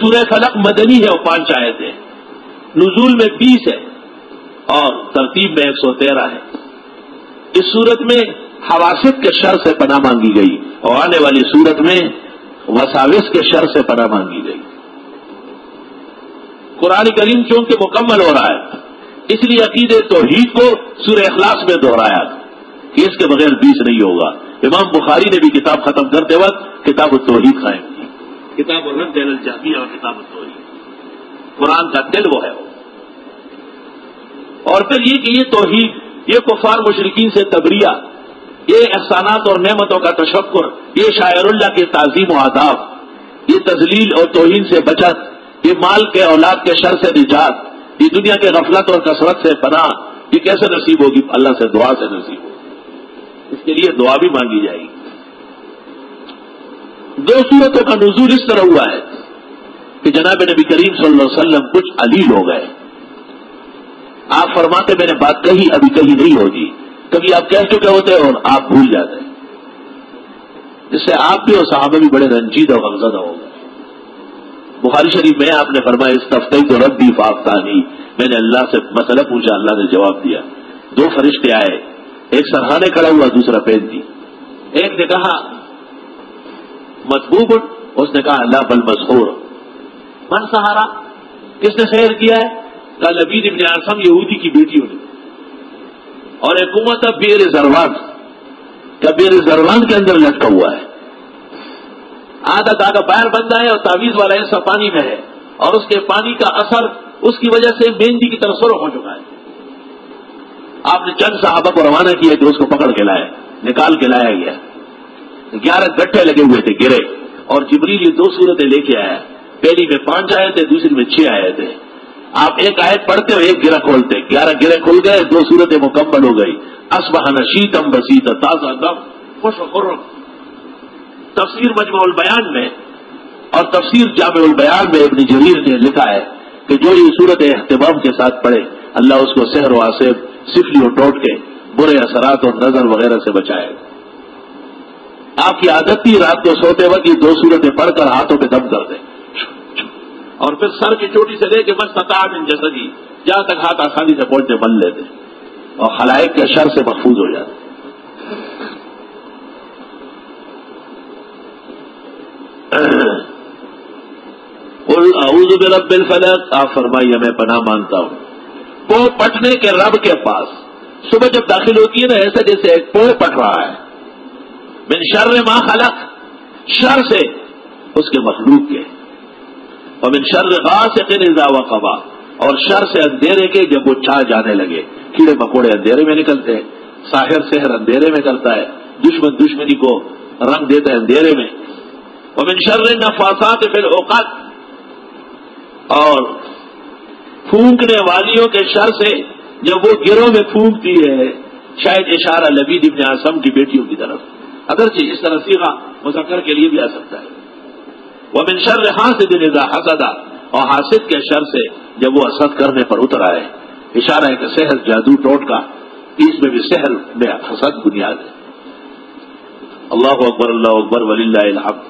سورہ فلق مدنی ہے، وہ 5 آیتیں، نزول میں 20 ہے اور ترتیب میں 113 ہے۔ اس صورت میں حواسد کے شر سے پناہ مانگی گئی اور آنے والی صورت میں وساوس کے شر سے پناہ مانگی گئی۔ قرآن کریم چونکہ مکمل ہو رہا ہے، اس لیے عقیدے توحید کو سورہ اخلاص میں دہرایا کہ اس کے بغیر 20 نہیں ہوگا۔ امام بخاری نے بھی کتاب ختم کرتے وقت کتاب التوحید قائم کی، کتاب الرد علی الجہمیہ اور کتاب التوحید، قرآن کا دل وہ ہے۔ اور پھر یہ کہ یہ توحید، یہ کفار مشرکین سے تبریہ، یہ احسانات اور نعمتوں کا تشکر، یہ شاعر اللہ کی تعظیم و آداب، یہ تذلیل اور توہین سے بچت، یہ مال کے اولاد کے شر سے نجات، یہ دنیا کے غفلت اور کثرت سے پناہ، یہ کیسے نصیب ہوگی؟ اللہ سے دعا سے نصیب ہوگی، اس کے لیے دعا بھی مانگی جائے گی۔ 2 سورتوں کا نزول اس طرح ہوا ہے کہ جناب نبی کریم صلی اللہ علیہ وسلم کچھ علیل ہو گئے۔ آپ فرماتے میں نے بات کہی ابھی کہی نہیں ہوگی، کبھی آپ کہہ چکے ہوتے اور آپ بھول جاتے، جس سے آپ بھی اور صحابہ بھی بڑے رنجیدہ اور غمزدہ ہو گئے۔ بخاری شریف میں آپ نے فرمایا استفتیت ربی فافتانی، میں نے اللہ سے مسئلہ پوچھا، اللہ نے جواب دیا۔ 2 فرشتے آئے، ایک سرحانے کھڑا ہوا، دوسرا پین دی۔ ایک نے کہا مطبوب، اس نے کہا اللہ بل مسحور۔ من سہارا، کس نے سحر کیا ہے؟ کہا لبید ابن عاصم یہودی کی بیٹیوں نے۔ اور ایک حکومت بیر زروان، کیا بیر زروان کے اندر لٹکا ہوا ہے، آدھا داغا باہر بندہ ہے اور تعویذ والا حصہ پانی میں ہے، اور اس کے پانی کا اثر اس کی وجہ سے مہندی کی طرف سرخ ہو چکا ہے۔ آپ نے چند صحابہ کو روانہ کیا کہ اس کو پکڑ کے لائے، نکال کے لایا گیا۔ 11 گٹھے لگے ہوئے تھے گرے، اور جبریل یہ 2 صورتیں لے کے آیا، پہلی میں 5 آئے تھے، دوسری میں 6 آئے تھے۔ آپ ایک آیت پڑھتے اور ایک گرہ کھولتے، 11 گرہ کھل گئے، 2 صورتیں مکمل ہو گئی۔ اصبح نشیطا بسیطا، تازہ دم، خوش و خرم۔ تفسیر مجمع البیان میں اور تفسیر جامع البیان میں ابن جریر نے لکھا ہے کہ جو یہ صورت اہتمام کے ساتھ پڑھے، اللہ اس کو سحر و عصب، سفلی و ٹوٹ کے برے اثرات اور نظر وغیرہ سے بچائے گا۔ آپ کی عادت تھی رات کو سوتے وقت یہ 2 صورتیں پڑھ کر ہاتھوں پہ دم کر دیں، اور پھر سر کی چوٹی سے لے کے بس تطاع من جسدی، جہاں تک ہاتھ آسانی سے پہنچتے بن لیتے اور خلائق کے شر سے محفوظ ہو جاتے۔ قل اعوذ برب الفلق، آپ فرمائیے میں پناہ مانگتا ہوں پو پٹنے کے رب کے پاس۔ صبح جب داخل ہوتی ہے نا، ایسا جیسے ایک پو پٹ رہا ہے، من شر ما خلق، شر سے اس کے مخلوق کے، اور من شر غاسق اذا وقب، اور شر سے اندھیرے کے جب وہ چھا جانے لگے۔ کیڑے مکوڑے اندھیرے میں نکلتے ہیں، ساحر سحر اندھیرے میں کرتا ہے، دشمن دشمنی کو رنگ دیتا ہے اندھیرے میں۔ ومن شر النفاثات فی العقد، اور پھونکنے والیوں کے شر سے جب وہ گروہ میں پھونکتی ہے، شاید اشارہ لبید ابن عاصم کی بیٹیوں کی طرف، اگرچہ اس طرح صیغہ مذکر کے لیے بھی آ سکتا ہے۔ ومن شر حاسد اذا حسد، اور حاسد کے شر سے جب وہ حسد کرنے پر اتر آئے، اشارہ ہے کہ سحر جادو ٹوٹ کا، اس میں بھی سحر میں حسد بنیاد ہے۔ اللہ اکبر اللہ اکبر وللہ الحمد۔